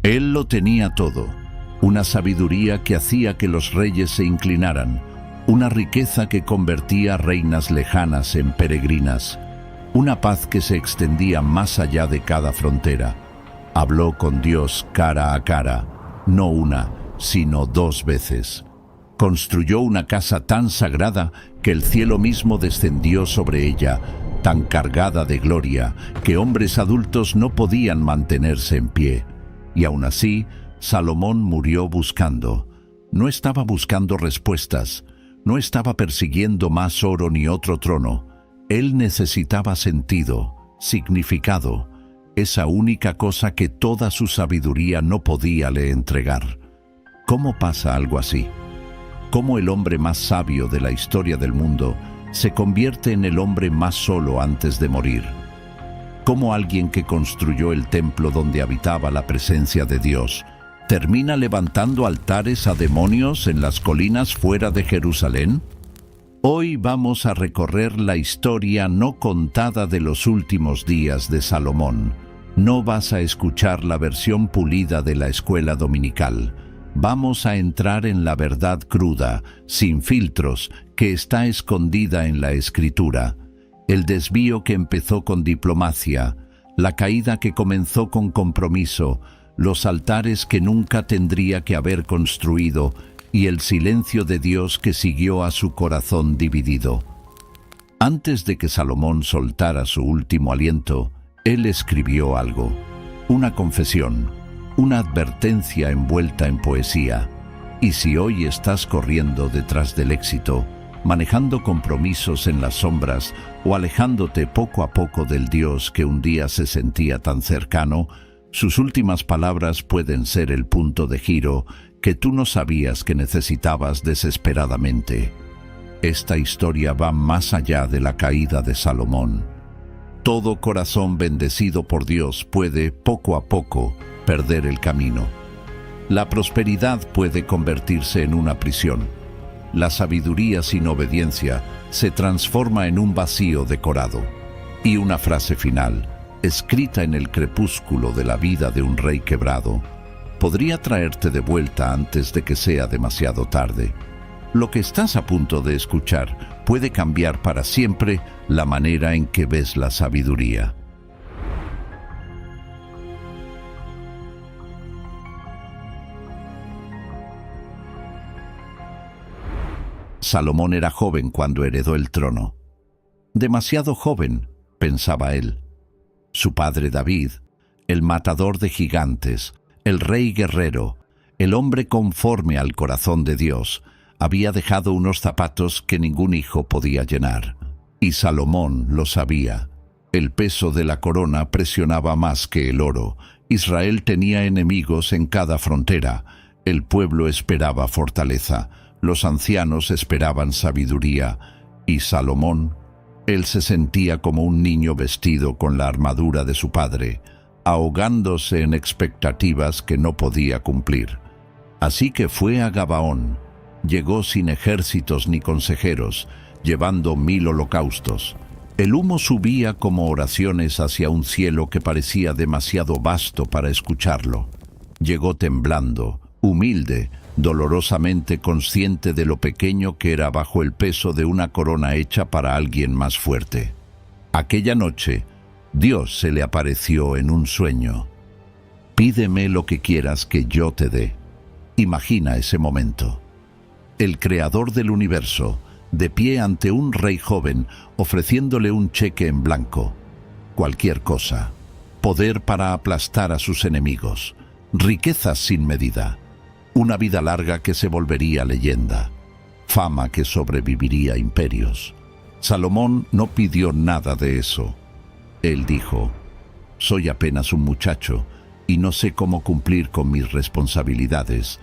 Él lo tenía todo, una sabiduría que hacía que los reyes se inclinaran, una riqueza que convertía reinas lejanas en peregrinas, una paz que se extendía más allá de cada frontera. Habló con Dios cara a cara, no una, sino 2 veces. Construyó una casa tan sagrada que el cielo mismo descendió sobre ella, tan cargada de gloria que hombres adultos no podían mantenerse en pie. Y aún así, Salomón murió buscando. No estaba buscando respuestas, no estaba persiguiendo más oro ni otro trono. Él necesitaba sentido, significado, esa única cosa que toda su sabiduría no podía le entregar. ¿Cómo pasa algo así? ¿Cómo el hombre más sabio de la historia del mundo se convierte en el hombre más solo antes de morir? ¿Cómo alguien que construyó el templo donde habitaba la presencia de Dios termina levantando altares a demonios en las colinas fuera de Jerusalén? Hoy vamos a recorrer la historia no contada de los últimos días de Salomón. No vas a escuchar la versión pulida de la escuela dominical. Vamos a entrar en la verdad cruda, sin filtros, que está escondida en la Escritura. El desvío que empezó con diplomacia, la caída que comenzó con compromiso, los altares que nunca tendría que haber construido y el silencio de Dios que siguió a su corazón dividido. Antes de que Salomón soltara su último aliento, él escribió algo, una confesión, una advertencia envuelta en poesía. Y si hoy estás corriendo detrás del éxito, manejando compromisos en las sombras o alejándote poco a poco del Dios que un día se sentía tan cercano, sus últimas palabras pueden ser el punto de giro que tú no sabías que necesitabas desesperadamente. Esta historia va más allá de la caída de Salomón. Todo corazón bendecido por Dios puede, poco a poco, perder el camino. La prosperidad puede convertirse en una prisión. La sabiduría sin obediencia se transforma en un vacío decorado. Y una frase final, escrita en el crepúsculo de la vida de un rey quebrado, podría traerte de vuelta antes de que sea demasiado tarde. Lo que estás a punto de escuchar puede cambiar para siempre la manera en que ves la sabiduría. Salomón era joven cuando heredó el trono. Demasiado joven, pensaba él. Su padre David, el matador de gigantes, el rey guerrero, el hombre conforme al corazón de Dios, había dejado unos zapatos que ningún hijo podía llenar. Y Salomón lo sabía. El peso de la corona presionaba más que el oro. Israel tenía enemigos en cada frontera. El pueblo esperaba fortaleza. Los ancianos esperaban sabiduría. Y Salomón, él se sentía como un niño vestido con la armadura de su padre, ahogándose en expectativas que no podía cumplir. Así que fue a Gabaón. Llegó sin ejércitos ni consejeros, llevando 1000 holocaustos. El humo subía como oraciones hacia un cielo que parecía demasiado vasto para escucharlo. Llegó temblando, humilde, dolorosamente consciente de lo pequeño que era bajo el peso de una corona hecha para alguien más fuerte. Aquella noche, Dios se le apareció en un sueño. Pídeme lo que quieras que yo te dé. Imagina ese momento. El creador del universo, de pie ante un rey joven, ofreciéndole un cheque en blanco. Cualquier cosa. Poder para aplastar a sus enemigos. Riquezas sin medida. Una vida larga que se volvería leyenda. Fama que sobreviviría a imperios. Salomón no pidió nada de eso. Él dijo, soy apenas un muchacho y no sé cómo cumplir con mis responsabilidades.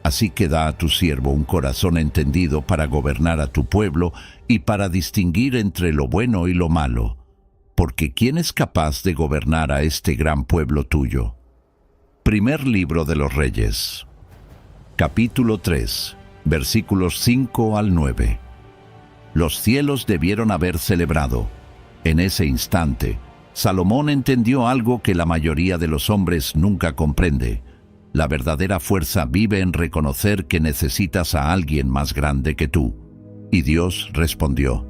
Así que da a tu siervo un corazón entendido para gobernar a tu pueblo y para distinguir entre lo bueno y lo malo. Porque ¿quién es capaz de gobernar a este gran pueblo tuyo? Primer libro de los Reyes. Capítulo 3, versículos 5 al 9. Los cielos debieron haber celebrado. En ese instante, Salomón entendió algo que la mayoría de los hombres nunca comprende. La verdadera fuerza vive en reconocer que necesitas a alguien más grande que tú. Y Dios respondió.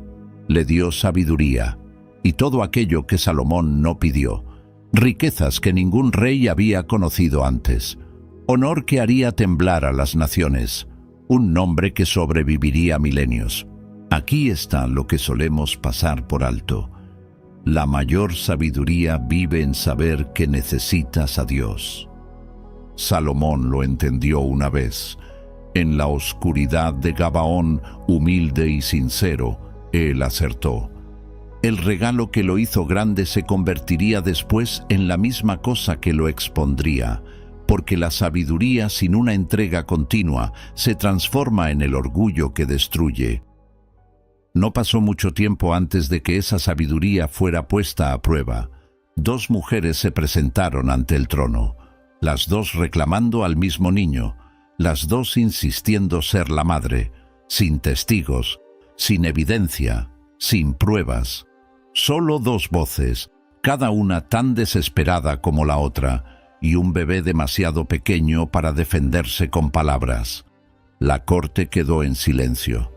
Le dio sabiduría, y todo aquello que Salomón no pidió, riquezas que ningún rey había conocido antes, honor que haría temblar a las naciones, un nombre que sobreviviría milenios. Aquí está lo que solemos pasar por alto. La mayor sabiduría vive en saber que necesitas a Dios. Salomón lo entendió una vez. En la oscuridad de Gabaón, humilde y sincero, él acertó. El regalo que lo hizo grande se convertiría después en la misma cosa que lo expondría, porque la sabiduría sin una entrega continua se transforma en el orgullo que destruye. No pasó mucho tiempo antes de que esa sabiduría fuera puesta a prueba. 2 mujeres se presentaron ante el trono, las 2 reclamando al mismo niño, las 2 insistiendo ser la madre, sin testigos, sin evidencia, sin pruebas. Solo 2 voces, cada una tan desesperada como la otra, y un bebé demasiado pequeño para defenderse con palabras. La corte quedó en silencio.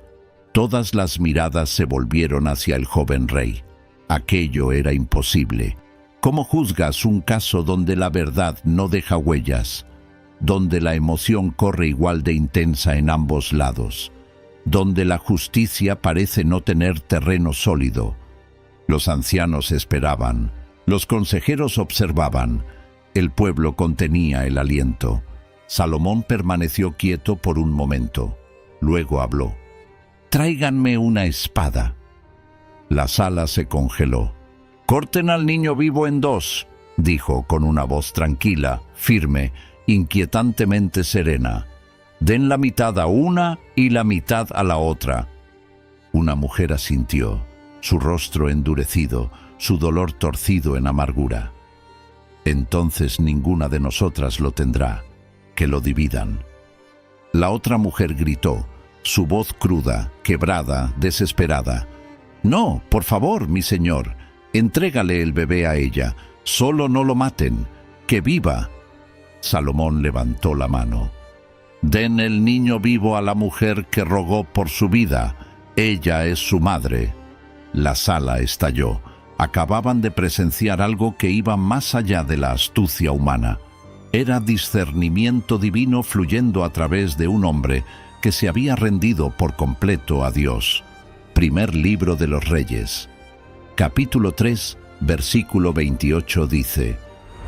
Todas las miradas se volvieron hacia el joven rey. Aquello era imposible. ¿Cómo juzgas un caso donde la verdad no deja huellas? Donde la emoción corre igual de intensa en ambos lados? Donde la justicia parece no tener terreno sólido? Los ancianos esperaban, los consejeros observaban, el pueblo contenía el aliento. Salomón permaneció quieto por un momento. Luego habló. «Tráiganme una espada». La sala se congeló. «Corten al niño vivo en 2», dijo con una voz tranquila, firme, inquietantemente serena. «Den la mitad a una y la mitad a la otra». Una mujer asintió, su rostro endurecido, su dolor torcido en amargura. «Entonces ninguna de nosotras lo tendrá, que lo dividan». La otra mujer gritó, su voz cruda, quebrada, desesperada. «No, por favor, mi señor, entrégale el bebé a ella, solo no lo maten, que viva». Salomón levantó la mano. «Den el niño vivo a la mujer que rogó por su vida, ella es su madre». La sala estalló. Acababan de presenciar algo que iba más allá de la astucia humana. Era discernimiento divino fluyendo a través de un hombre que se había rendido por completo a Dios. Primer libro de los Reyes. Capítulo 3, versículo 28 dice: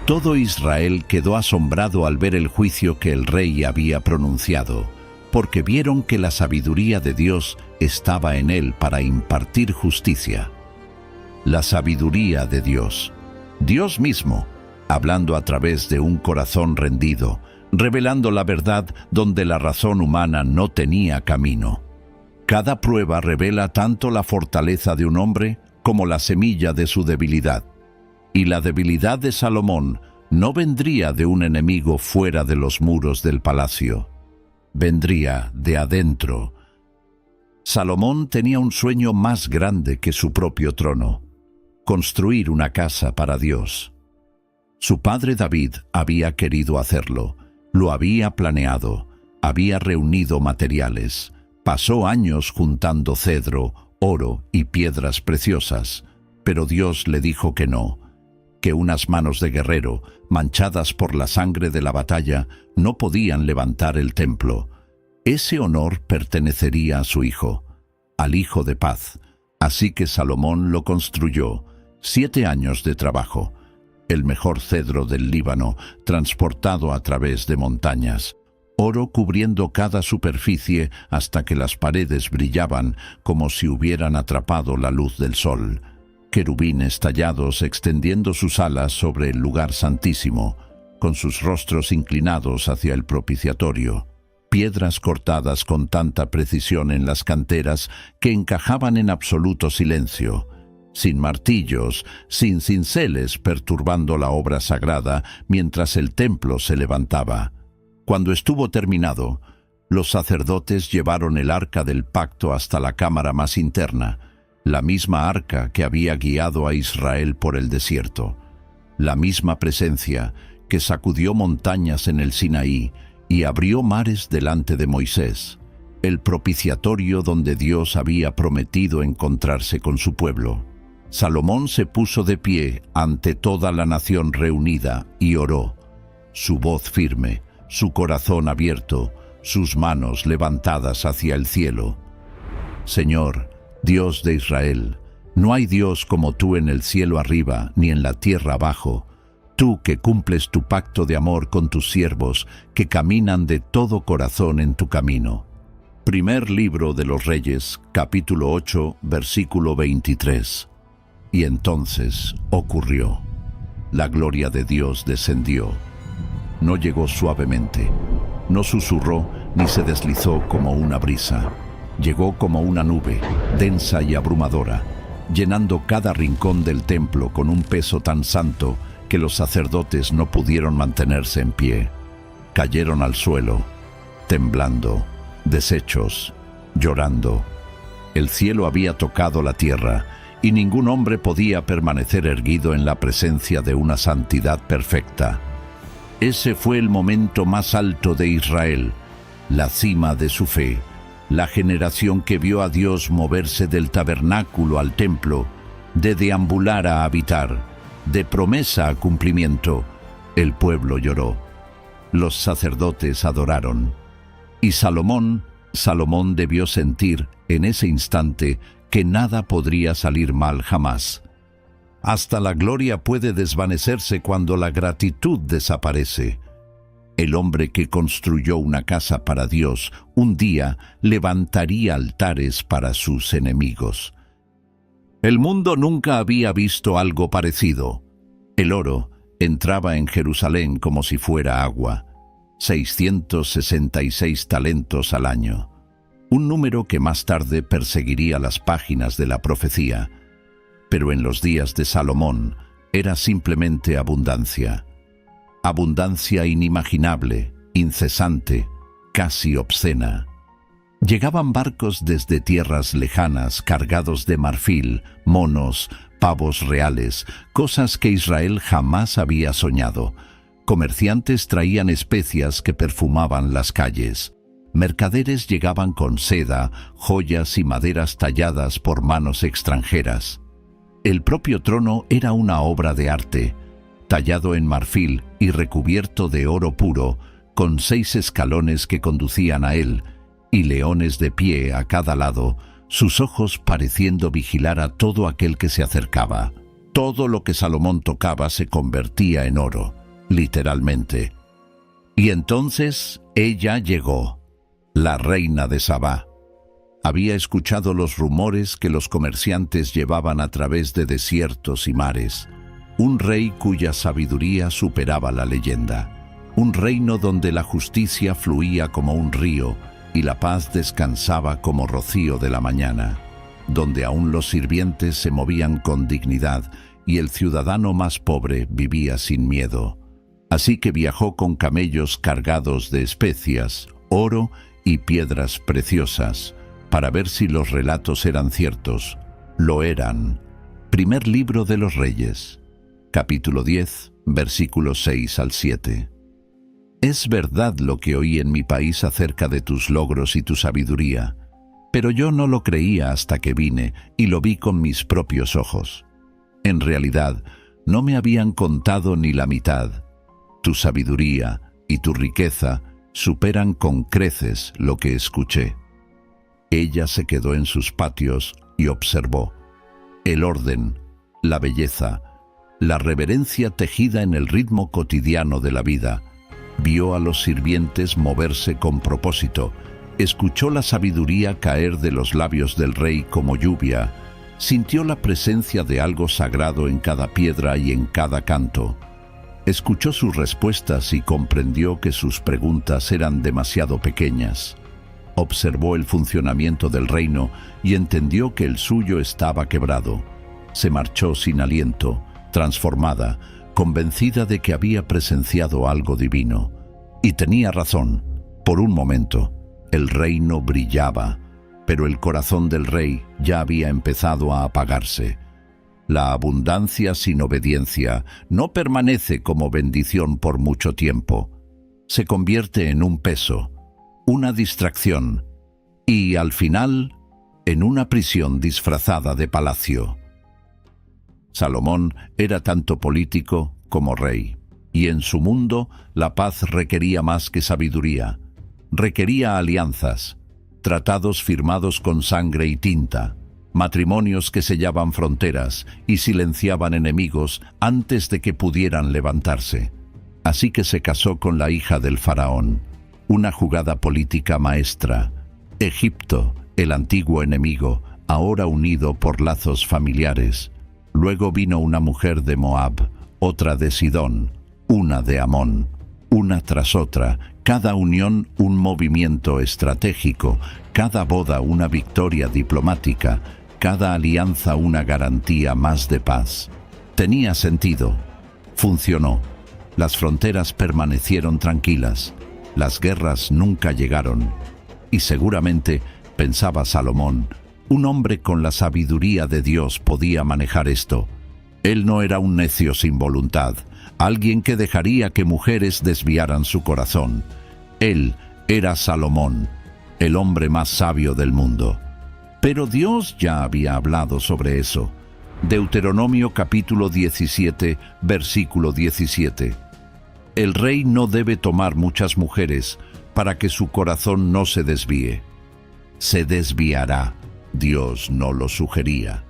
«Todo Israel quedó asombrado al ver el juicio que el rey había pronunciado, porque vieron que la sabiduría de Dios estaba en él para impartir justicia». La sabiduría de Dios. Dios mismo, hablando a través de un corazón rendido, revelando la verdad donde la razón humana no tenía camino. Cada prueba revela tanto la fortaleza de un hombre como la semilla de su debilidad. Y la debilidad de Salomón no vendría de un enemigo fuera de los muros del palacio. Vendría de adentro. Salomón tenía un sueño más grande que su propio trono: construir una casa para Dios. Su padre David había querido hacerlo, lo había planeado, había reunido materiales, pasó años juntando cedro, oro y piedras preciosas, pero Dios le dijo que no, que unas manos de guerrero, manchadas por la sangre de la batalla, no podían levantar el templo. Ese honor pertenecería a su hijo, al hijo de paz. Así que Salomón lo construyó, 7 años de trabajo, el mejor cedro del Líbano, transportado a través de montañas, oro cubriendo cada superficie hasta que las paredes brillaban como si hubieran atrapado la luz del sol, querubines tallados extendiendo sus alas sobre el lugar santísimo, con sus rostros inclinados hacia el propiciatorio, piedras cortadas con tanta precisión en las canteras que encajaban en absoluto silencio, sin martillos, sin cinceles perturbando la obra sagrada mientras el templo se levantaba. Cuando estuvo terminado, los sacerdotes llevaron el arca del pacto hasta la cámara más interna, la misma arca que había guiado a Israel por el desierto, la misma presencia que sacudió montañas en el Sinaí y abrió mares delante de Moisés, el propiciatorio donde Dios había prometido encontrarse con su pueblo. Salomón se puso de pie ante toda la nación reunida y oró, su voz firme, su corazón abierto, sus manos levantadas hacia el cielo. Señor, Dios de Israel, no hay Dios como tú en el cielo arriba ni en la tierra abajo, tú que cumples tu pacto de amor con tus siervos, que caminan de todo corazón en tu camino. Primer libro de los Reyes, capítulo 8, versículo 23. Y entonces ocurrió. La gloria de Dios descendió. No llegó suavemente, no susurró ni se deslizó como una brisa. Llegó como una nube, densa y abrumadora, llenando cada rincón del templo con un peso tan santo que los sacerdotes no pudieron mantenerse en pie. Cayeron al suelo, temblando, deshechos, llorando. El cielo había tocado la tierra, y ningún hombre podía permanecer erguido en la presencia de una santidad perfecta. Ese fue el momento más alto de Israel, la cima de su fe, la generación que vio a Dios moverse del tabernáculo al templo, de deambular a habitar, de promesa a cumplimiento. El pueblo lloró, los sacerdotes adoraron. Y Salomón debió sentir en ese instante que nada podría salir mal jamás. Hasta la gloria puede desvanecerse cuando la gratitud desaparece. El hombre que construyó una casa para Dios, un día levantaría altares para sus enemigos. El mundo nunca había visto algo parecido. El oro entraba en Jerusalén como si fuera agua, 666 talentos al año, un número que más tarde perseguiría las páginas de la profecía. Pero en los días de Salomón era simplemente abundancia. Abundancia inimaginable, incesante, casi obscena. Llegaban barcos desde tierras lejanas cargados de marfil, monos, pavos reales, cosas que Israel jamás había soñado. Comerciantes traían especias que perfumaban las calles. Mercaderes llegaban con seda, joyas y maderas talladas por manos extranjeras. El propio trono era una obra de arte, tallado en marfil y recubierto de oro puro, con 6 escalones que conducían a él, y leones de pie a cada lado, sus ojos pareciendo vigilar a todo aquel que se acercaba. Todo lo que Salomón tocaba se convertía en oro, literalmente. Y entonces ella llegó, la reina de Sabá. Había escuchado los rumores que los comerciantes llevaban a través de desiertos y mares. Un rey cuya sabiduría superaba la leyenda. Un reino donde la justicia fluía como un río y la paz descansaba como rocío de la mañana. Donde aún los sirvientes se movían con dignidad y el ciudadano más pobre vivía sin miedo. Así que viajó con camellos cargados de especias, oro y piedras preciosas, para ver si los relatos eran ciertos. Lo eran. Primer libro de los Reyes, capítulo 10, versículos 6 al 7. Es verdad lo que oí en mi país acerca de tus logros y tu sabiduría, pero yo no lo creía hasta que vine y lo vi con mis propios ojos. En realidad, no me habían contado ni la mitad. Tu sabiduría y tu riqueza superan con creces lo que escuché. Ella se quedó en sus patios y observó el orden, la belleza, la reverencia tejida en el ritmo cotidiano de la vida. Vio a los sirvientes moverse con propósito, escuchó la sabiduría caer de los labios del rey como lluvia, sintió la presencia de algo sagrado en cada piedra y en cada canto. Escuchó sus respuestas y comprendió que sus preguntas eran demasiado pequeñas. Observó el funcionamiento del reino y entendió que el suyo estaba quebrado. Se marchó sin aliento, transformada, convencida de que había presenciado algo divino. Y tenía razón. Por un momento, el reino brillaba, pero el corazón del rey ya había empezado a apagarse. La abundancia sin obediencia no permanece como bendición por mucho tiempo. Se convierte en un peso, una distracción y, al final, en una prisión disfrazada de palacio. Salomón era tanto político como rey, y en su mundo la paz requería más que sabiduría. Requería alianzas, tratados firmados con sangre y tinta, matrimonios que sellaban fronteras y silenciaban enemigos antes de que pudieran levantarse. Así que se casó con la hija del faraón, una jugada política maestra. Egipto, el antiguo enemigo, ahora unido por lazos familiares. Luego vino una mujer de Moab, otra de Sidón, una de Amón, una tras otra, cada unión un movimiento estratégico, cada boda una victoria diplomática, cada alianza una garantía más de paz. Tenía sentido. Funcionó. Las fronteras permanecieron tranquilas. Las guerras nunca llegaron. Y seguramente, pensaba Salomón, un hombre con la sabiduría de Dios podía manejar esto. Él no era un necio sin voluntad, alguien que dejaría que mujeres desviaran su corazón. Él era Salomón, el hombre más sabio del mundo. Pero Dios ya había hablado sobre eso. Deuteronomio capítulo 17, versículo 17. El rey no debe tomar muchas mujeres para que su corazón no se desvíe. Se desviará. Dios no lo sugería.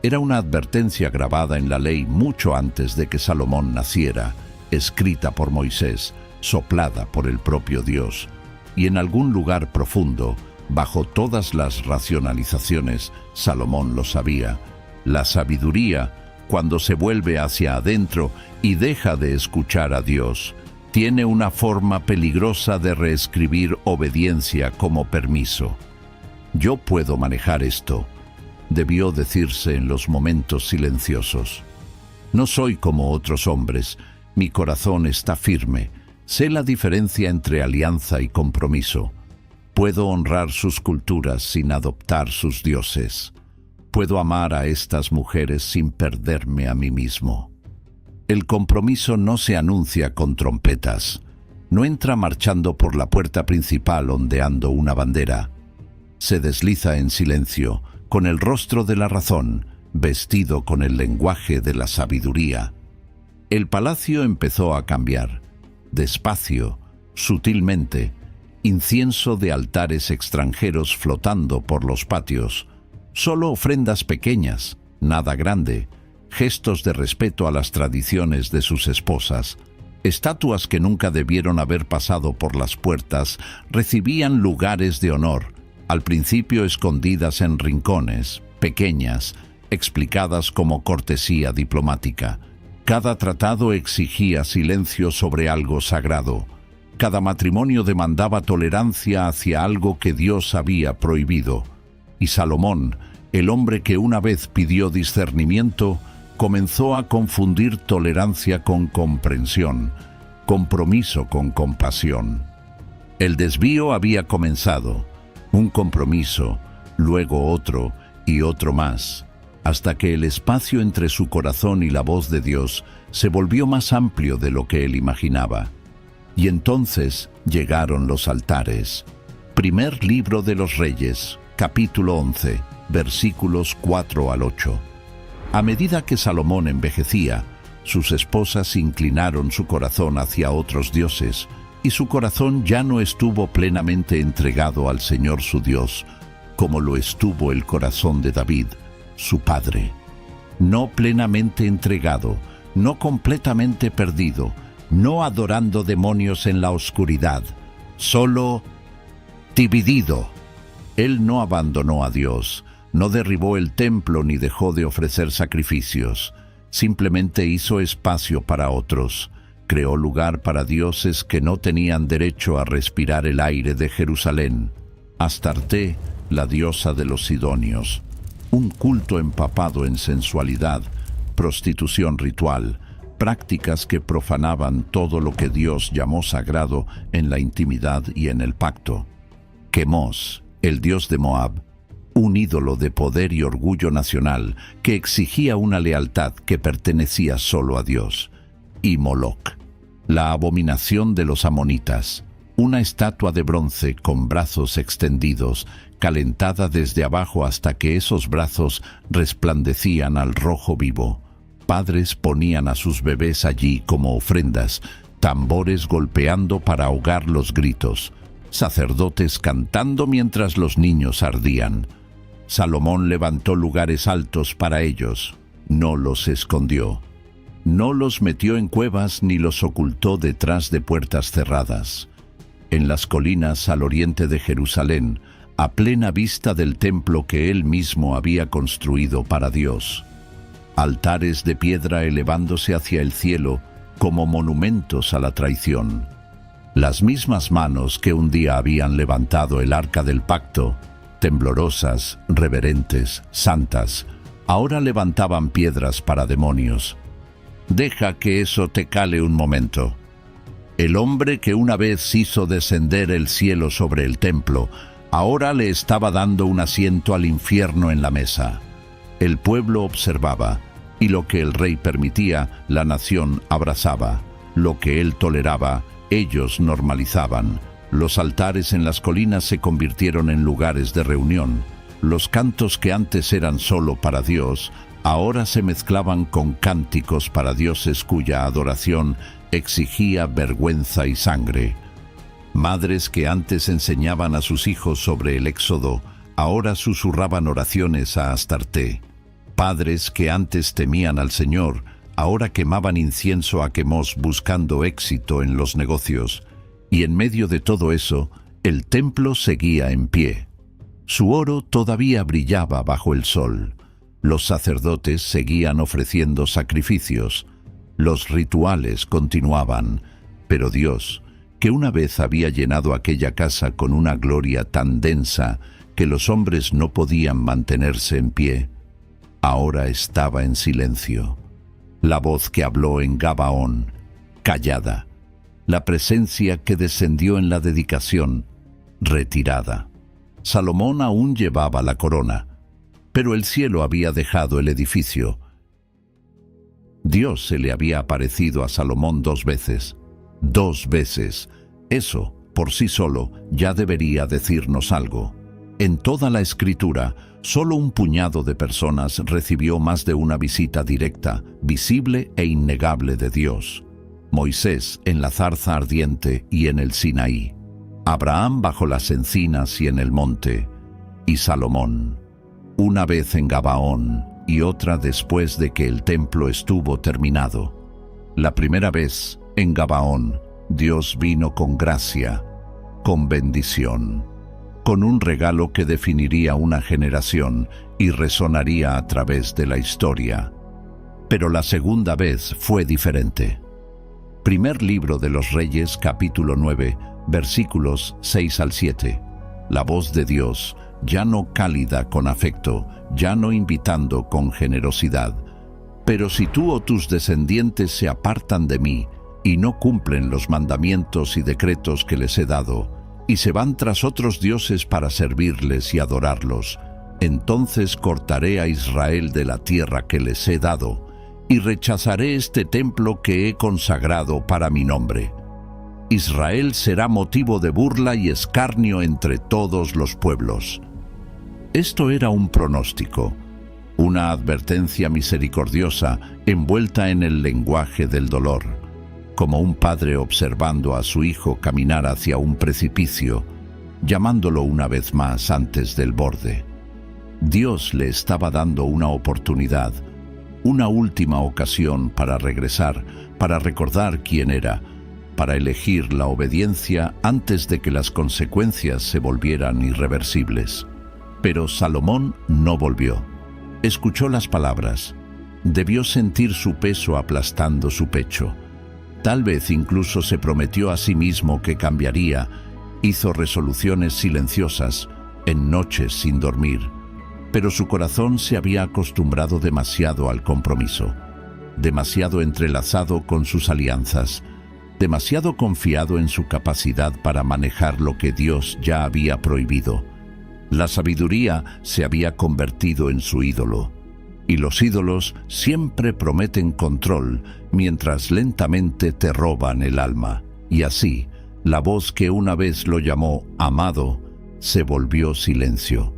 Era una advertencia grabada en la ley mucho antes de que Salomón naciera, escrita por Moisés, soplada por el propio Dios. Y en algún lugar profundo, bajo todas las racionalizaciones, Salomón lo sabía. La sabiduría, cuando se vuelve hacia adentro y deja de escuchar a Dios, tiene una forma peligrosa de reescribir obediencia como permiso. Yo puedo manejar esto, debió decirse en los momentos silenciosos. No soy como otros hombres, mi corazón está firme, sé la diferencia entre alianza y compromiso. Puedo honrar sus culturas sin adoptar sus dioses. Puedo amar a estas mujeres sin perderme a mí mismo. El compromiso no se anuncia con trompetas, no entra marchando por la puerta principal ondeando una bandera. Se desliza en silencio, con el rostro de la razón, vestido con el lenguaje de la sabiduría. El palacio empezó a cambiar, despacio, sutilmente, incienso de altares extranjeros flotando por los patios, solo ofrendas pequeñas, nada grande, gestos de respeto a las tradiciones de sus esposas. Estatuas que nunca debieron haber pasado por las puertas recibían lugares de honor, al principio escondidas en rincones, pequeñas, explicadas como cortesía diplomática. Cada tratado exigía silencio sobre algo sagrado. Cada matrimonio demandaba tolerancia hacia algo que Dios había prohibido. Y Salomón, el hombre que una vez pidió discernimiento, comenzó a confundir tolerancia con comprensión, compromiso con compasión. El desvío había comenzado, un compromiso, luego otro y otro más, hasta que el espacio entre su corazón y la voz de Dios se volvió más amplio de lo que él imaginaba. Y entonces llegaron los altares. Primer libro de los Reyes, capítulo 11, versículos 4 al 8. A medida que Salomón envejecía, sus esposas inclinaron su corazón hacia otros dioses, y su corazón ya no estuvo plenamente entregado al Señor su Dios, como lo estuvo el corazón de David, su padre. No plenamente entregado, no completamente perdido, no adorando demonios en la oscuridad, solo dividido. Él no abandonó a Dios, no derribó el templo ni dejó de ofrecer sacrificios. Simplemente hizo espacio para otros. Creó lugar para dioses que no tenían derecho a respirar el aire de Jerusalén. Astarte, la diosa de los sidonios. Un culto empapado en sensualidad, prostitución ritual, prácticas que profanaban todo lo que Dios llamó sagrado en la intimidad y en el pacto. Quemos, el dios de Moab, un ídolo de poder y orgullo nacional que exigía una lealtad que pertenecía solo a Dios, y Moloc, la abominación de los amonitas, una estatua de bronce con brazos extendidos, calentada desde abajo hasta que esos brazos resplandecían al rojo vivo. Padres ponían a sus bebés allí como ofrendas, tambores golpeando para ahogar los gritos, sacerdotes cantando mientras los niños ardían. Salomón levantó lugares altos para ellos, no los escondió. No los metió en cuevas ni los ocultó detrás de puertas cerradas. En las colinas al oriente de Jerusalén, a plena vista del templo que él mismo había construido para Dios. Altares de piedra elevándose hacia el cielo como monumentos a la traición. Las mismas manos que un día habían levantado el arca del pacto, temblorosas, reverentes, santas, ahora levantaban piedras para demonios. Deja que eso te cale un momento. El hombre que una vez hizo descender el cielo sobre el templo, ahora le estaba dando un asiento al infierno en la mesa. El pueblo observaba, y lo que el rey permitía, la nación abrazaba. Lo que él toleraba, ellos normalizaban. Los altares en las colinas se convirtieron en lugares de reunión. Los cantos que antes eran solo para Dios, ahora se mezclaban con cánticos para dioses cuya adoración exigía vergüenza y sangre. Madres que antes enseñaban a sus hijos sobre el Éxodo, ahora susurraban oraciones a Astarte. Padres que antes temían al Señor, ahora quemaban incienso a Quemos buscando éxito en los negocios. Y en medio de todo eso, el templo seguía en pie. Su oro todavía brillaba bajo el sol. Los sacerdotes seguían ofreciendo sacrificios. Los rituales continuaban, pero Dios, que una vez había llenado aquella casa con una gloria tan densa que los hombres no podían mantenerse en pie, ahora estaba en silencio. La voz que habló en Gabaón, callada. La presencia que descendió en la dedicación, retirada. Salomón aún llevaba la corona, pero el cielo había dejado el edificio. Dios se le había aparecido a Salomón 2 veces. 2 veces. Eso, por sí solo, ya debería decirnos algo. En toda la Escritura, solo un puñado de personas recibió más de una visita directa, visible e innegable de Dios. Moisés en la zarza ardiente y en el Sinaí. Abraham bajo las encinas y en el monte. Y Salomón, una vez en Gabaón y otra después de que el templo estuvo terminado. La primera vez, en Gabaón, Dios vino con gracia, con bendición, con un regalo que definiría una generación y resonaría a través de la historia. Pero la segunda vez fue diferente. Primer libro de los Reyes, capítulo 9, versículos 6 al 7. La voz de Dios, ya no cálida con afecto, ya no invitando con generosidad. Pero si tú o tus descendientes se apartan de mí y no cumplen los mandamientos y decretos que les he dado, y se van tras otros dioses para servirles y adorarlos, entonces cortaré a Israel de la tierra que les he dado, y rechazaré este templo que he consagrado para mi nombre. Israel será motivo de burla y escarnio entre todos los pueblos. Esto era un pronóstico, una advertencia misericordiosa envuelta en el lenguaje del dolor, como un padre observando a su hijo caminar hacia un precipicio, llamándolo una vez más antes del borde. Dios le estaba dando una oportunidad, una última ocasión para regresar, para recordar quién era, para elegir la obediencia antes de que las consecuencias se volvieran irreversibles. Pero Salomón no volvió. Escuchó las palabras. Debió sentir su peso aplastando su pecho. Tal vez incluso se prometió a sí mismo que cambiaría. Hizo resoluciones silenciosas, en noches sin dormir. Pero su corazón se había acostumbrado demasiado al compromiso, demasiado entrelazado con sus alianzas, demasiado confiado en su capacidad para manejar lo que Dios ya había prohibido. La sabiduría se había convertido en su ídolo, y los ídolos siempre prometen control mientras lentamente te roban el alma. Y así, la voz que una vez lo llamó amado se volvió silencio.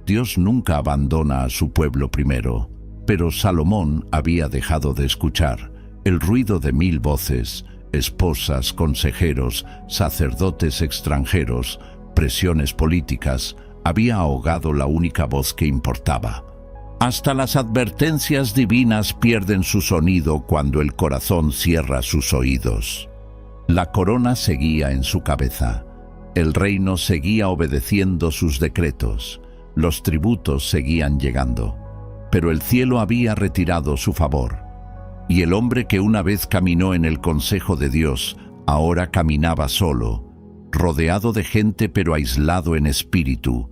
Dios nunca abandona a su pueblo primero, pero Salomón había dejado de escuchar el ruido de 1000 voces, esposas, consejeros, sacerdotes extranjeros, presiones políticas. Había ahogado la única voz que importaba. Hasta las advertencias divinas pierden su sonido cuando el corazón cierra sus oídos. La corona seguía en su cabeza. El reino seguía obedeciendo sus decretos. Los tributos seguían llegando. Pero el cielo había retirado su favor. Y el hombre que una vez caminó en el consejo de Dios, ahora caminaba solo, rodeado de gente pero aislado en espíritu,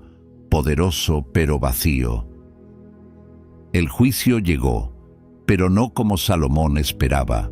poderoso pero vacío. El juicio llegó, pero no como Salomón esperaba.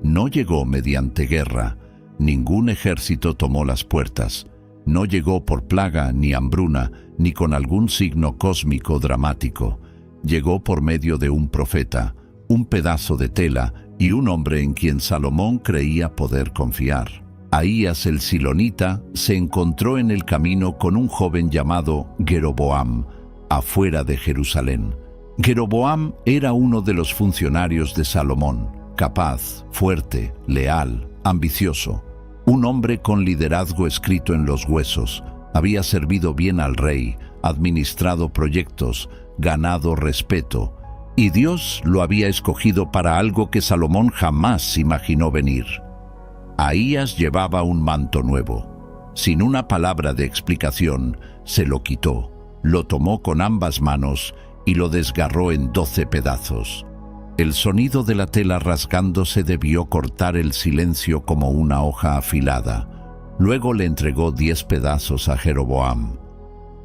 No llegó mediante guerra, ningún ejército tomó las puertas. No llegó por plaga ni hambruna, ni con algún signo cósmico dramático. Llegó por medio de un profeta, un pedazo de tela y un hombre en quien Salomón creía poder confiar. Ahías el silonita se encontró en el camino con un joven llamado Jeroboam, afuera de Jerusalén. Jeroboam era uno de los funcionarios de Salomón, capaz, fuerte, leal, ambicioso. Un hombre con liderazgo escrito en los huesos. Había servido bien al rey, administrado proyectos, ganado respeto, y Dios lo había escogido para algo que Salomón jamás imaginó venir. Ahías llevaba un manto nuevo. Sin una palabra de explicación, se lo quitó, lo tomó con ambas manos y lo desgarró en 12 pedazos. El sonido de la tela rasgándose debió cortar el silencio como una hoja afilada. Luego le entregó 10 pedazos a Jeroboam.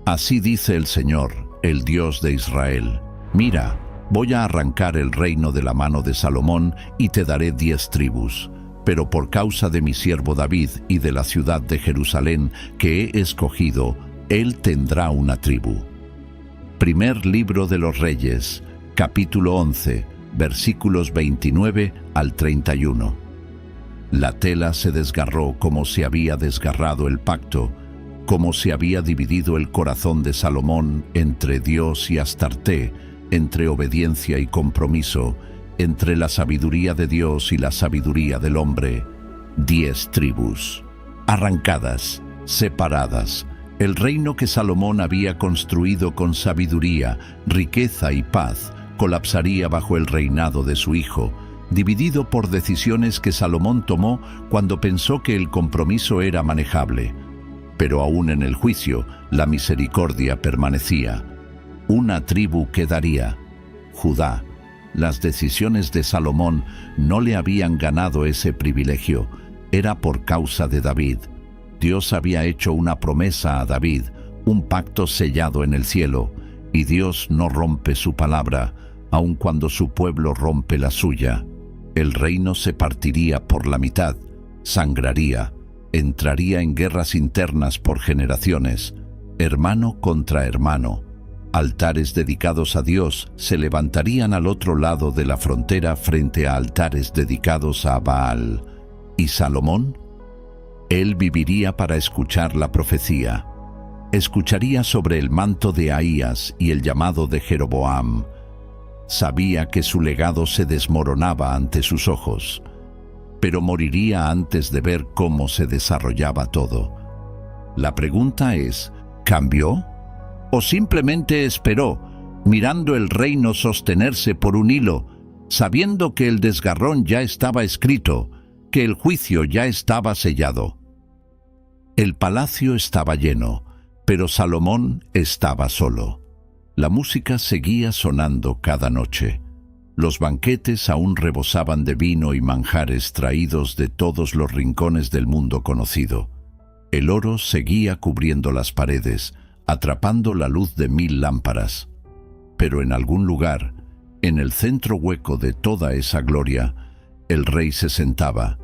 Así dice el Señor, el Dios de Israel: mira, voy a arrancar el reino de la mano de Salomón y te daré 10 tribus. Pero por causa de mi siervo David y de la ciudad de Jerusalén que he escogido, él tendrá una tribu. Primer libro de los Reyes, capítulo 11, versículos 29 al 31. La tela se desgarró como se había desgarrado el pacto, como se había dividido el corazón de Salomón entre Dios y Astarté, entre obediencia y compromiso, entre la sabiduría de Dios y la sabiduría del hombre. 10 tribus, arrancadas, separadas. El reino que Salomón había construido con sabiduría, riqueza y paz, colapsaría bajo el reinado de su hijo, dividido por decisiones que Salomón tomó cuando pensó que el compromiso era manejable. Pero aún en el juicio, la misericordia permanecía. Una tribu quedaría, Judá. Las decisiones de Salomón no le habían ganado ese privilegio, era por causa de David. Dios había hecho una promesa a David, un pacto sellado en el cielo, y Dios no rompe su palabra, aun cuando su pueblo rompe la suya. El reino se partiría por la mitad, sangraría, entraría en guerras internas por generaciones, hermano contra hermano. Altares dedicados a Dios se levantarían al otro lado de la frontera frente a altares dedicados a Baal. ¿Y Salomón? Él viviría para escuchar la profecía. Escucharía sobre el manto de Ahías y el llamado de Jeroboam. Sabía que su legado se desmoronaba ante sus ojos, pero moriría antes de ver cómo se desarrollaba todo. La pregunta es, ¿cambió? ¿O simplemente esperó, mirando el reino sostenerse por un hilo, sabiendo que el desgarrón ya estaba escrito, que el juicio ya estaba sellado? El palacio estaba lleno, pero Salomón estaba solo. La música seguía sonando cada noche. Los banquetes aún rebosaban de vino y manjares traídos de todos los rincones del mundo conocido. El oro seguía cubriendo las paredes, atrapando la luz de 1000 lámparas. Pero en algún lugar, en el centro hueco de toda esa gloria, el rey se sentaba,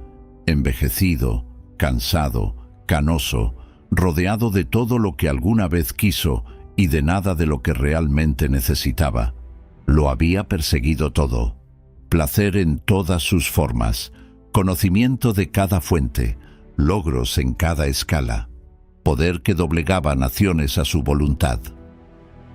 envejecido, cansado, canoso, rodeado de todo lo que alguna vez quiso y de nada de lo que realmente necesitaba. Lo había perseguido todo: placer en todas sus formas, conocimiento de cada fuente, logros en cada escala, poder que doblegaba naciones a su voluntad.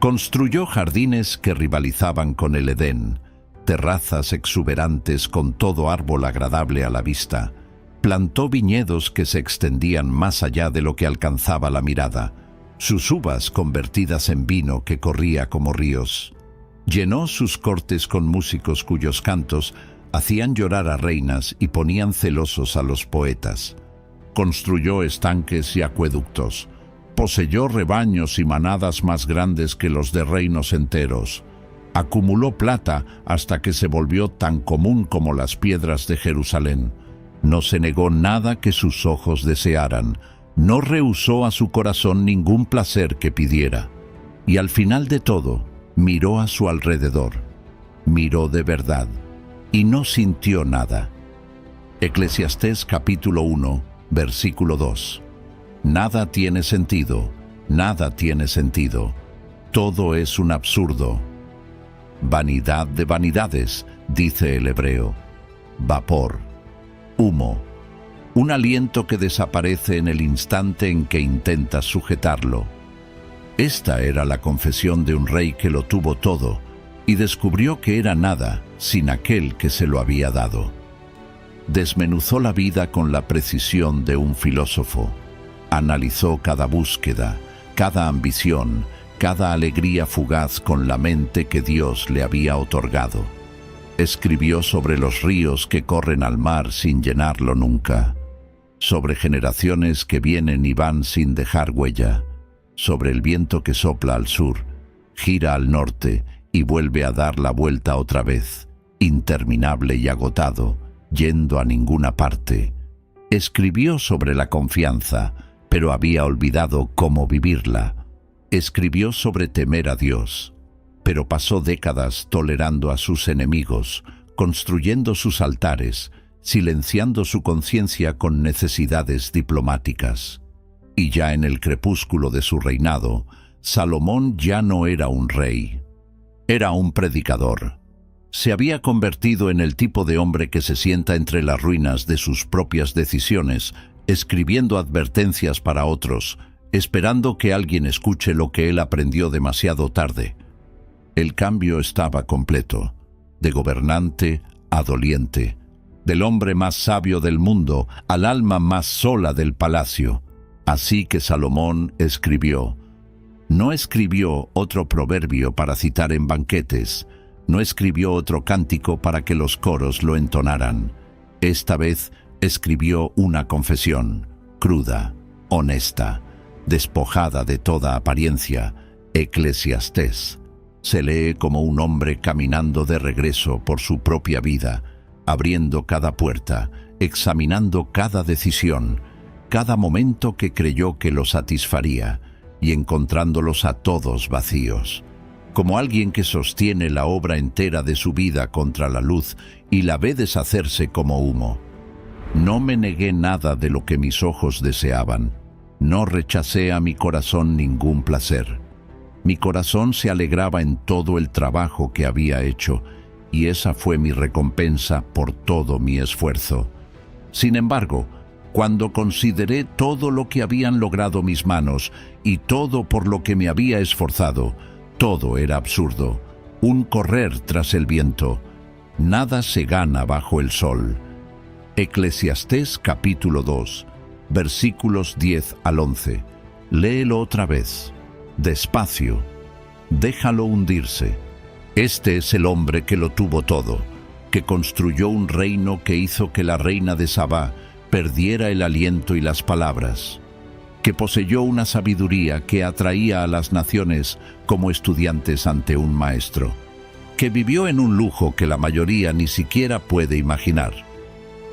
Construyó jardines que rivalizaban con el Edén, terrazas exuberantes con todo árbol agradable a la vista, plantó viñedos que se extendían más allá de lo que alcanzaba la mirada, sus uvas convertidas en vino que corría como ríos. Llenó sus cortes con músicos cuyos cantos hacían llorar a reinas y ponían celosos a los poetas. Construyó estanques y acueductos. Poseyó rebaños y manadas más grandes que los de reinos enteros. Acumuló plata hasta que se volvió tan común como las piedras de Jerusalén. No se negó nada que sus ojos desearan. No rehusó a su corazón ningún placer que pidiera. Y al final de todo, miró a su alrededor. Miró de verdad y no sintió nada. Eclesiastés capítulo 1, versículo 2. Nada tiene sentido, nada tiene sentido. Todo es un absurdo. Vanidad de vanidades, dice el hebreo. Vapor, humo, un aliento que desaparece en el instante en que intentas sujetarlo. Esta era la confesión de un rey que lo tuvo todo y descubrió que era nada sin aquel que se lo había dado. Desmenuzó la vida con la precisión de un filósofo. Analizó cada búsqueda, cada ambición, cada alegría fugaz con la mente que Dios le había otorgado. Escribió sobre los ríos que corren al mar sin llenarlo nunca, sobre generaciones que vienen y van sin dejar huella, sobre el viento que sopla al sur, gira al norte y vuelve a dar la vuelta otra vez, interminable y agotado, yendo a ninguna parte. Escribió sobre la confianza, pero había olvidado cómo vivirla. Escribió sobre temer a Dios, pero pasó décadas tolerando a sus enemigos, construyendo sus altares, silenciando su conciencia con necesidades diplomáticas. Y ya en el crepúsculo de su reinado, Salomón ya no era un rey, era un predicador. Se había convertido en el tipo de hombre que se sienta entre las ruinas de sus propias decisiones, escribiendo advertencias para otros, esperando que alguien escuche lo que él aprendió demasiado tarde. El cambio estaba completo, de gobernante a doliente, del hombre más sabio del mundo al alma más sola del palacio. Así que Salomón escribió. No escribió otro proverbio para citar en banquetes, no escribió otro cántico para que los coros lo entonaran. Esta vez escribió una confesión, cruda, honesta, despojada de toda apariencia, Eclesiastés. Se lee como un hombre caminando de regreso por su propia vida, abriendo cada puerta, examinando cada decisión, cada momento que creyó que lo satisfaría, y encontrándolos a todos vacíos, como alguien que sostiene la obra entera de su vida contra la luz y la ve deshacerse como humo. No me negué nada de lo que mis ojos deseaban, no rechacé a mi corazón ningún placer. Mi corazón se alegraba en todo el trabajo que había hecho, y esa fue mi recompensa por todo mi esfuerzo. Sin embargo, cuando consideré todo lo que habían logrado mis manos y todo por lo que me había esforzado, todo era absurdo, un correr tras el viento. Nada se gana bajo el sol. Eclesiastés capítulo 2, versículos 10 al 11. Léelo otra vez, despacio, déjalo hundirse. Este es el hombre que lo tuvo todo, que construyó un reino que hizo que la reina de Sabá perdiera el aliento y las palabras, que poseyó una sabiduría que atraía a las naciones como estudiantes ante un maestro, que vivió en un lujo que la mayoría ni siquiera puede imaginar.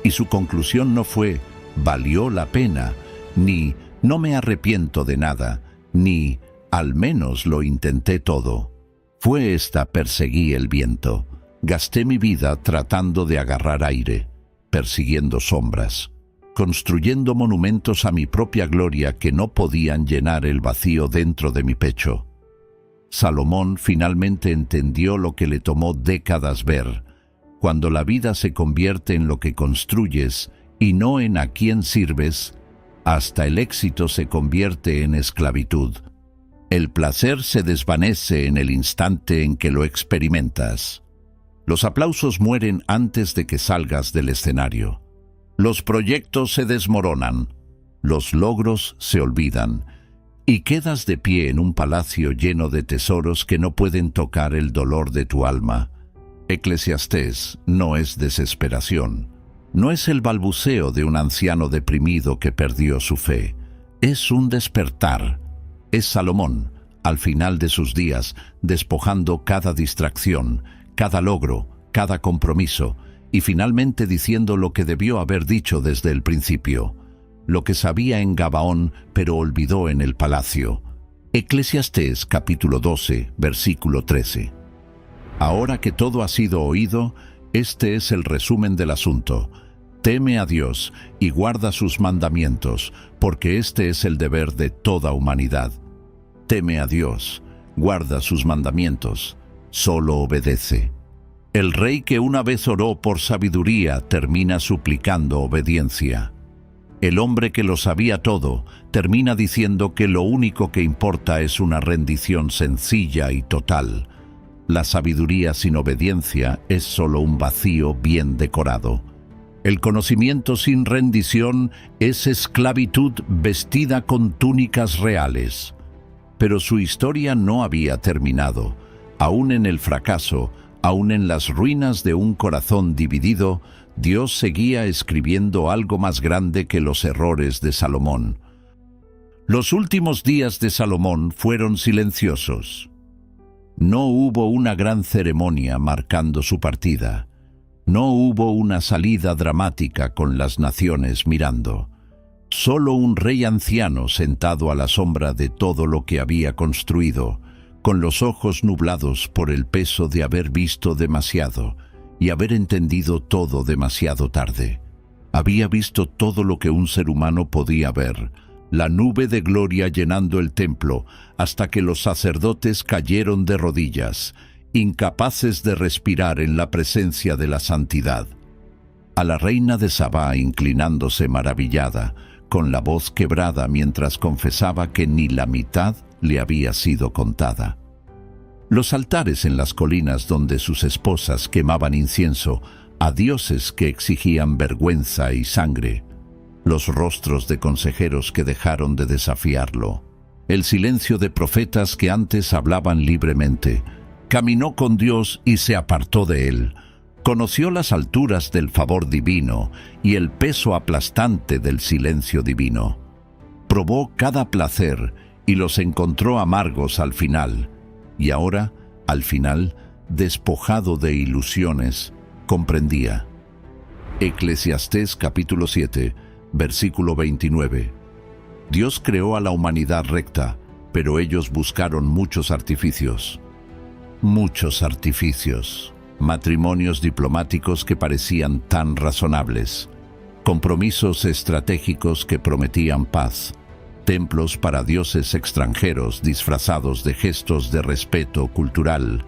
Y su conclusión no fue «valió la pena», ni «no me arrepiento de nada», ni «al menos lo intenté todo». Fue esta: perseguí el viento, gasté mi vida tratando de agarrar aire, persiguiendo sombras, construyendo monumentos a mi propia gloria que no podían llenar el vacío dentro de mi pecho. Salomón finalmente entendió lo que le tomó décadas ver: cuando la vida se convierte en lo que construyes y no en a quién sirves, hasta el éxito se convierte en esclavitud. El placer se desvanece en el instante en que lo experimentas. Los aplausos mueren antes de que salgas del escenario. Los proyectos se desmoronan, los logros se olvidan, y quedas de pie en un palacio lleno de tesoros que no pueden tocar el dolor de tu alma. Eclesiastés no es desesperación, no es el balbuceo de un anciano deprimido que perdió su fe. Es un despertar. Es Salomón, al final de sus días, despojando cada distracción, cada logro, cada compromiso, y finalmente diciendo lo que debió haber dicho desde el principio, lo que sabía en Gabaón pero olvidó en el palacio. Eclesiastés capítulo 12, versículo 13. Ahora que todo ha sido oído, este es el resumen del asunto. Teme a Dios y guarda sus mandamientos, porque este es el deber de toda humanidad. Teme a Dios, guarda sus mandamientos, solo obedece. El rey que una vez oró por sabiduría termina suplicando obediencia. El hombre que lo sabía todo termina diciendo que lo único que importa es una rendición sencilla y total. La sabiduría sin obediencia es solo un vacío bien decorado. El conocimiento sin rendición es esclavitud vestida con túnicas reales. Pero su historia no había terminado. Aún en el fracaso, aún en las ruinas de un corazón dividido, Dios seguía escribiendo algo más grande que los errores de Salomón. Los últimos días de Salomón fueron silenciosos. No hubo una gran ceremonia marcando su partida. No hubo una salida dramática con las naciones mirando. Solo un rey anciano sentado a la sombra de todo lo que había construido, con los ojos nublados por el peso de haber visto demasiado y haber entendido todo demasiado tarde. Había visto todo lo que un ser humano podía ver, la nube de gloria llenando el templo, hasta que los sacerdotes cayeron de rodillas, incapaces de respirar en la presencia de la santidad. A la reina de Sabá inclinándose maravillada, con la voz quebrada mientras confesaba que ni la mitad le había sido contada. Los altares en las colinas donde sus esposas quemaban incienso a dioses que exigían vergüenza y sangre, los rostros de consejeros que dejaron de desafiarlo, el silencio de profetas que antes hablaban libremente. Caminó con Dios y se apartó de él. Conoció las alturas del favor divino y el peso aplastante del silencio divino. Probó cada placer y los encontró amargos al final. Y ahora, al final, despojado de ilusiones, comprendía. Eclesiastés capítulo 7, versículo 29. Dios creó a la humanidad recta, pero ellos buscaron muchos artificios. Muchos artificios. Matrimonios diplomáticos que parecían tan razonables. Compromisos estratégicos que prometían paz. Templos para dioses extranjeros disfrazados de gestos de respeto cultural.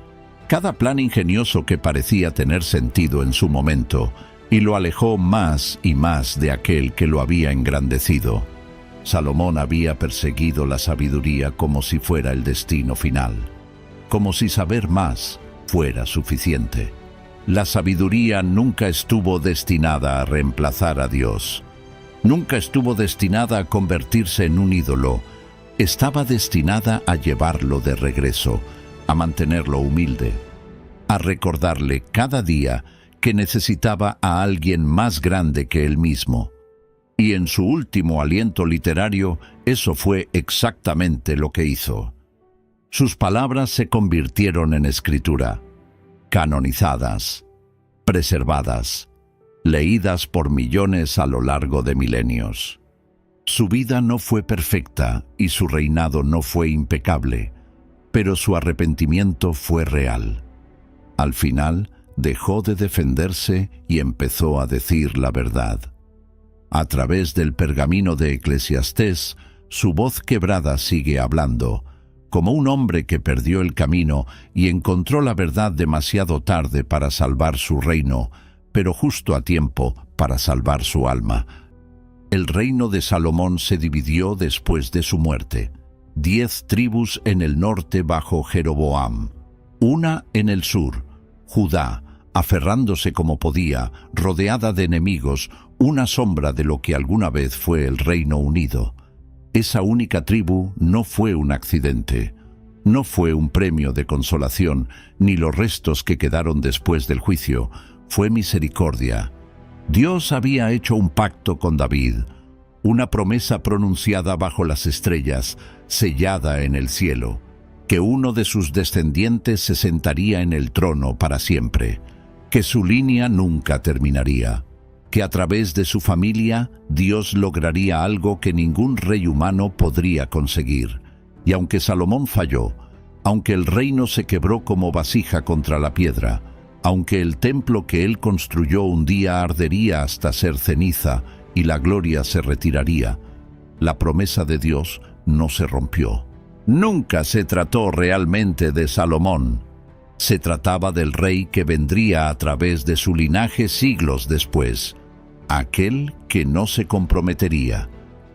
Cada plan ingenioso que parecía tener sentido en su momento y lo alejó más y más de aquel que lo había engrandecido. Salomón había perseguido la sabiduría como si fuera el destino final, como si saber más fuera suficiente. La sabiduría nunca estuvo destinada a reemplazar a Dios. Nunca estuvo destinada a convertirse en un ídolo. Estaba destinada a llevarlo de regreso, a mantenerlo humilde, a recordarle cada día que necesitaba a alguien más grande que él mismo. Y en su último aliento literario, eso fue exactamente lo que hizo. Sus palabras se convirtieron en escritura, canonizadas, preservadas, leídas por millones a lo largo de milenios. Su vida no fue perfecta y su reinado no fue impecable, pero su arrepentimiento fue real. Al final, dejó de defenderse y empezó a decir la verdad. A través del pergamino de Eclesiastés, su voz quebrada sigue hablando, como un hombre que perdió el camino y encontró la verdad demasiado tarde para salvar su reino, pero justo a tiempo para salvar su alma. El reino de Salomón se dividió después de su muerte. 10 tribus en el norte bajo Jeroboam, una en el sur, Judá, aferrándose como podía, rodeada de enemigos, una sombra de lo que alguna vez fue el Reino Unido. Esa única tribu no fue un accidente, no fue un premio de consolación, ni los restos que quedaron después del juicio, fue misericordia. Dios había hecho un pacto con David, una promesa pronunciada bajo las estrellas, sellada en el cielo, que uno de sus descendientes se sentaría en el trono para siempre, que su línea nunca terminaría, que a través de su familia Dios lograría algo que ningún rey humano podría conseguir. Y aunque Salomón falló, aunque el reino se quebró como vasija contra la piedra, aunque el templo que él construyó un día ardería hasta ser ceniza y la gloria se retiraría, la promesa de Dios no se rompió. Nunca se trató realmente de Salomón. Se trataba del rey que vendría a través de su linaje siglos después, aquel que no se comprometería,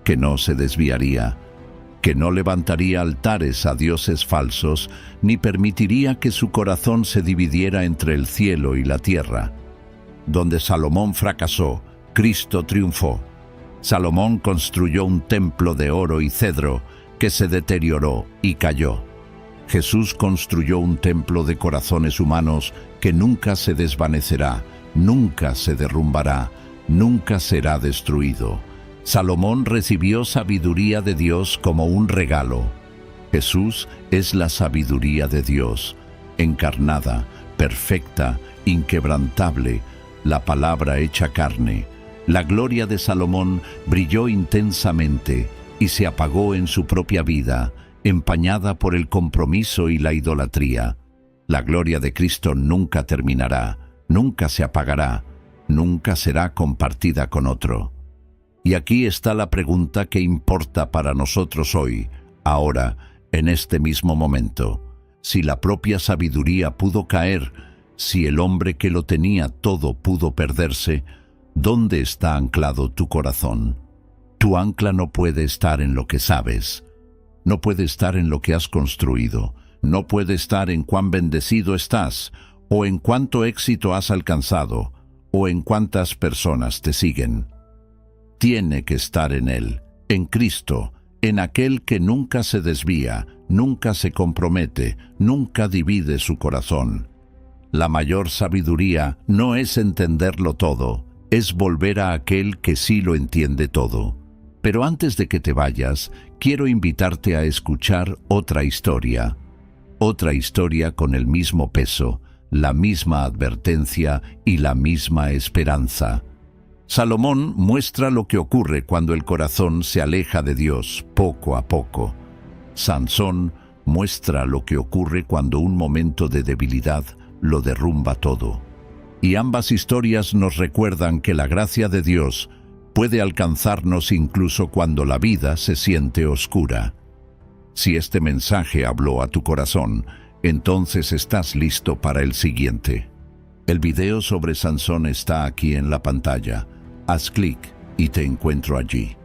que no se desviaría, que no levantaría altares a dioses falsos, ni permitiría que su corazón se dividiera entre el cielo y la tierra. Donde Salomón fracasó, Cristo triunfó. Salomón construyó un templo de oro y cedro que se deterioró y cayó. Jesús construyó un templo de corazones humanos que nunca se desvanecerá, nunca se derrumbará, nunca será destruido. Salomón recibió sabiduría de Dios como un regalo. Jesús es la sabiduría de Dios, encarnada, perfecta, inquebrantable, la palabra hecha carne. La gloria de Salomón brilló intensamente y se apagó en su propia vida, empañada por el compromiso y la idolatría. La gloria de Cristo nunca terminará, nunca se apagará, nunca será compartida con otro. Y aquí está la pregunta que importa para nosotros hoy, ahora, en este mismo momento. Si la propia sabiduría pudo caer, si el hombre que lo tenía todo pudo perderse, ¿dónde está anclado tu corazón? Tu ancla no puede estar en lo que sabes, no puede estar en lo que has construido, no puede estar en cuán bendecido estás, o en cuánto éxito has alcanzado, o en cuántas personas te siguen. Tiene que estar en Él, en Cristo, en aquel que nunca se desvía, nunca se compromete, nunca divide su corazón. La mayor sabiduría no es entenderlo todo, es volver a aquel que sí lo entiende todo. Pero antes de que te vayas, quiero invitarte a escuchar otra historia con el mismo peso, la misma advertencia y la misma esperanza. Salomón muestra lo que ocurre cuando el corazón se aleja de Dios poco a poco. Sansón muestra lo que ocurre cuando un momento de debilidad lo derrumba todo. Y ambas historias nos recuerdan que la gracia de Dios puede alcanzarnos incluso cuando la vida se siente oscura. Si este mensaje habló a tu corazón, entonces estás listo para el siguiente. El video sobre Sansón está aquí en la pantalla. Haz clic y te encuentro allí.